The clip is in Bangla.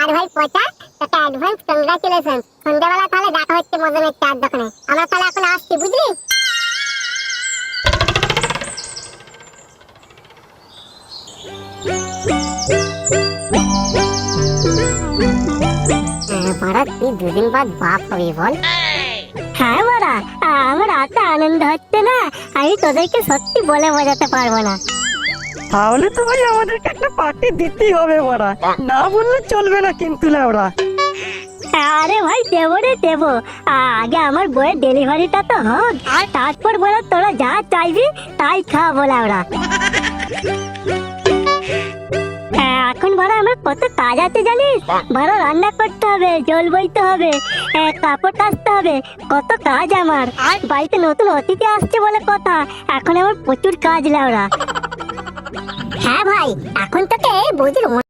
আর ভাই পচা, তোকে অ্যাডভান্স কংগ্রাচুলেশন। সন্ধ্যাবেলা তাহলে দেখা হচ্ছে মদনের চার দোকানে। আমরা তাহলে এখন আসছি, বুঝলি? বাড়া তুই দুদিন বাদ বাপ হবি বল? হ্যাঁ বাড়া, আমার এত আনন্দ হচ্ছে না, আমি তোদেরকে সত্যি বলে বোঝাতে পারবো না। তাহলে তো ভাই আমাদেরকে একটা পার্টি দিতেই হবে ওরা, না বললে চলবে না কিন্তু ওরা। আরে ভাই দেবো রে দেবো, আগে আমার বইয়ের ডেলিভারিটা তো হোক, তারপর বলো তোরা যা চাইবি তাই খাওয়াবো ওরা। এখন বড় আমার কত কাজ আছে জানিস? বড় রান্না করতে হবে, জল বইতে হবে, কাপড় কাচতে হবে, কত কাজ আমার। বাড়িতে নতুন অতিথি আসছে বলে কথা, এখন আমার প্রচুর কাজ লাউরা। হ্যাঁ ভাই, এখন তোকে বৌদির